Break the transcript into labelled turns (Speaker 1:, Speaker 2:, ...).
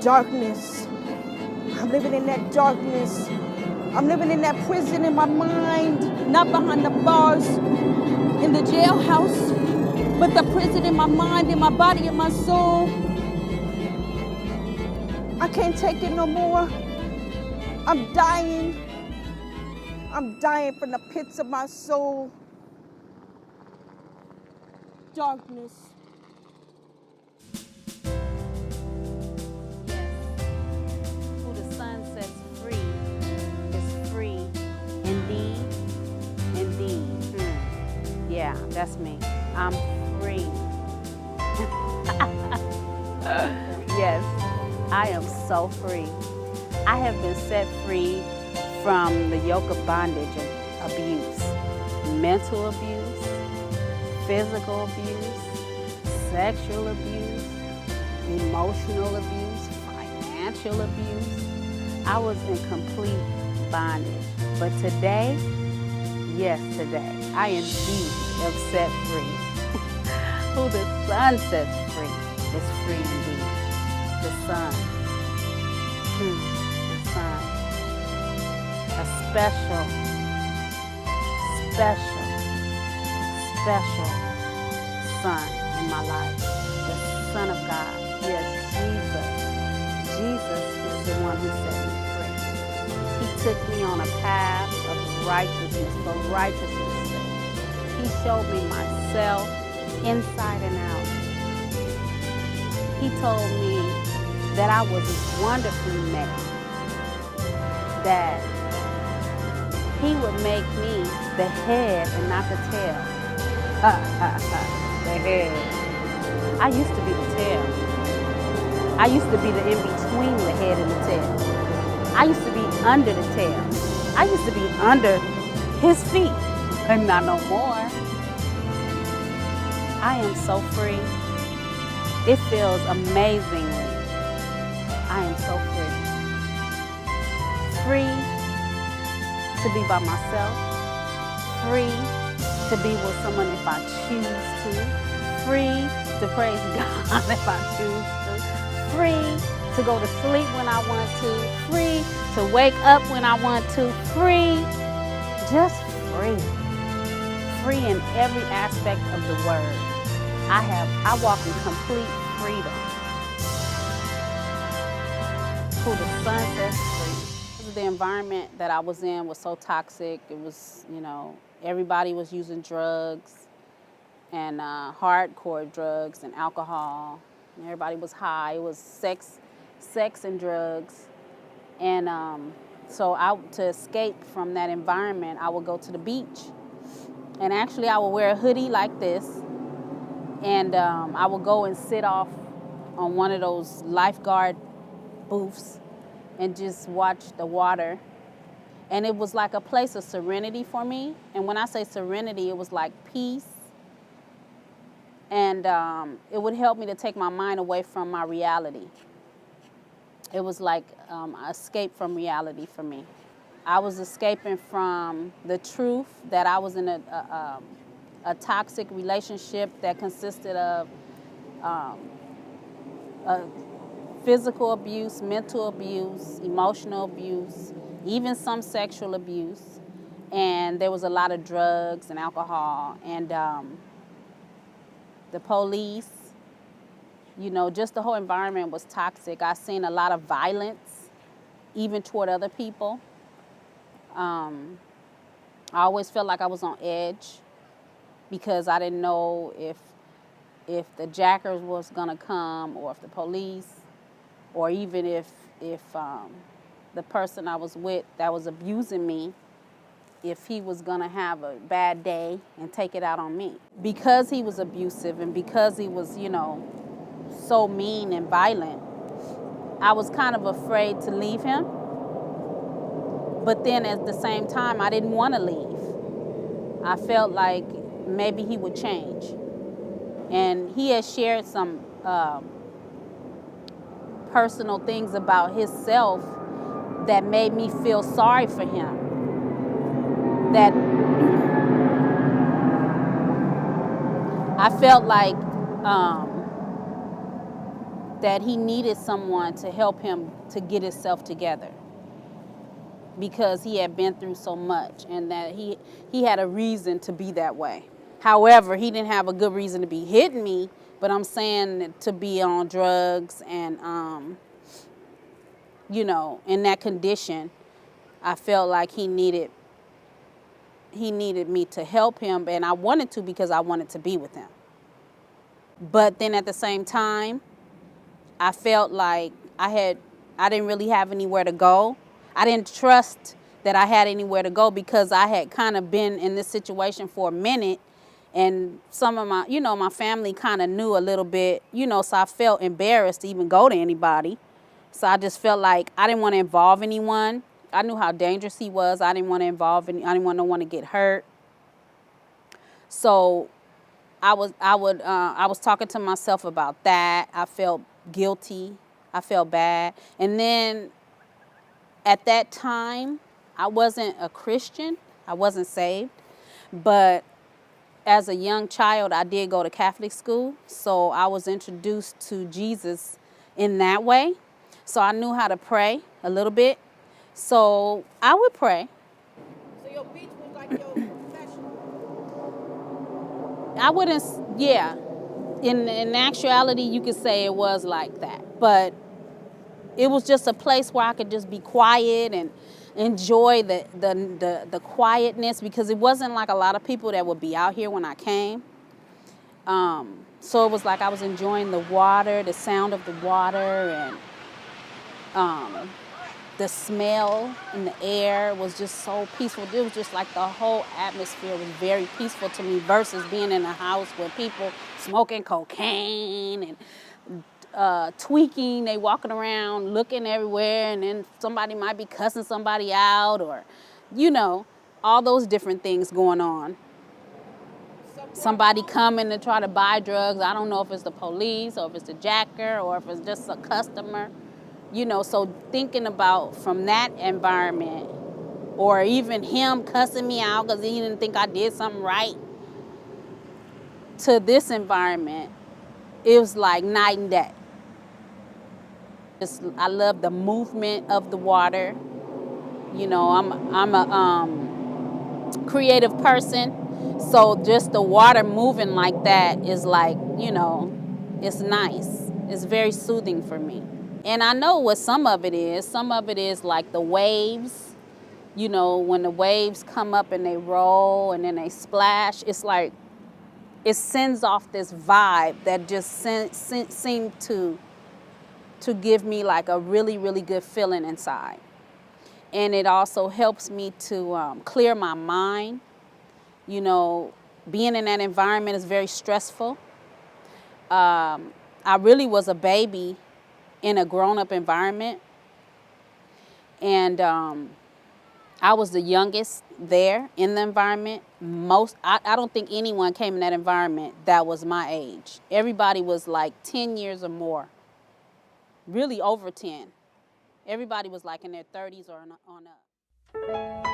Speaker 1: darkness. I'm living in that darkness. I'm living in that prison in my mind, not behind the bars in the jailhouse, but the prison in my mind, in my body, in my soul. I can't take it no more. I'm dying. I'm dying from the pits of my soul. Darkness.
Speaker 2: Who the Son sets free is free indeed. Indeed. Yeah, that's me. I'm free. Yes, I am so free. I have been set free from the yoke of bondage and abuse, mental abuse, physical abuse, sexual abuse, emotional abuse, financial abuse. I was in complete bondage. But today, yes, today, I indeed am set free. Who the Son sets free is free indeed. The Son. The Son. A special Son in my life. The Son of God. Yes, Jesus. Jesus is the one who set me free. He took me on a path of righteousness, for righteousness' sake. He showed me myself inside and out. He told me that I was wonderfully made, that He would make me the head and not the tail. The head. I used to be the tail. I used to be the in-between the head and the tail. I used to be under the tail. I used to be under His feet, and not no more. I am so free. It feels amazingly. I am so free. Free to be by myself. Free to be with someone if I choose to. Free to praise God if I choose to. Free to go to sleep when I want to. Free to wake up when I want to. Free. Just free. Free in every aspect of the word. I walk in complete freedom. Who the Son sets free. The environment that I was in was so toxic. It was, everybody was using drugs and hardcore drugs and alcohol. And everybody was high. It was sex and drugs. And so to escape from that environment, I would go to the beach. And actually, I would wear a hoodie like this. And I would go and sit off on one of those lifeguard booths and just watch the water. And it was like a place of serenity for me. And when I say serenity, it was like peace. And it would help me to take my mind away from my reality. It was like an escape from reality for me. I was escaping from the truth that I was in a toxic relationship that consisted of physical abuse, mental abuse, emotional abuse, even some sexual abuse. And there was a lot of drugs and alcohol. And the police, just the whole environment was toxic. I seen a lot of violence, even toward other people. I always felt like I was on edge because I didn't know if the jackers was gonna come, or if the police, or even if the person I was with that was abusing me, if he was gonna have a bad day and take it out on me. Because he was abusive and because he was, so mean and violent, I was kind of afraid to leave him. But then at the same time, I didn't want to leave. I felt like maybe he would change. And he had shared some personal things about himself that made me feel sorry for him. That I felt like that he needed someone to help him to get himself together, because he had been through so much, and that he had a reason to be that way. However, he didn't have a good reason to be hitting me, but I'm saying to be on drugs and, in that condition, I felt like he needed me to help him, and I wanted to because I wanted to be with him. But then at the same time, I felt like I didn't really have anywhere to go. I didn't trust that I had anywhere to go because I had kind of been in this situation for a minute, and some of my, my family kind of knew a little bit, so I felt embarrassed to even go to anybody. So I just felt like I didn't want to involve anyone. I knew how dangerous he was. I didn't want to involve I didn't want no one to get hurt. So I was talking to myself about that. I felt guilty. I felt bad. And then at that time, I wasn't a Christian. I wasn't saved. But as a young child, I did go to Catholic school. So I was introduced to Jesus in that way. So I knew how to pray a little bit. So I would pray.
Speaker 1: So your beach was like your profession?
Speaker 2: I wouldn't, yeah. In actuality, you could say it was like that. But it was just a place where I could just be quiet and enjoy the quietness, because it wasn't like a lot of people that would be out here when I came. So it was like I was enjoying the water, the sound of the water, and the smell in the air was just so peaceful. It was just like the whole atmosphere was very peaceful to me versus being in a house with people smoking cocaine and tweaking. They walking around looking everywhere, and then somebody might be cussing somebody out, or, all those different things going on. Somebody coming to try to buy drugs. I don't know if it's the police or if it's the jacker or if it's just a customer. So thinking about from that environment, or even him cussing me out because he didn't think I did something right, to this environment, it was like night and day. I love the movement of the water. I'm a creative person, so just the water moving like that is like, it's nice. It's very soothing for me. And I know what some of it is. Some of it is like the waves. When the waves come up and they roll and then they splash, it's like it sends off this vibe that just seemed to give me like a really, really good feeling inside. And it also helps me to clear my mind. Being in that environment is very stressful. I really was a baby in a grown-up environment. And I was the youngest there in the environment. I don't think anyone came in that environment that was my age. Everybody was like 10 years or more, really over 10. Everybody was like in their 30s or on up.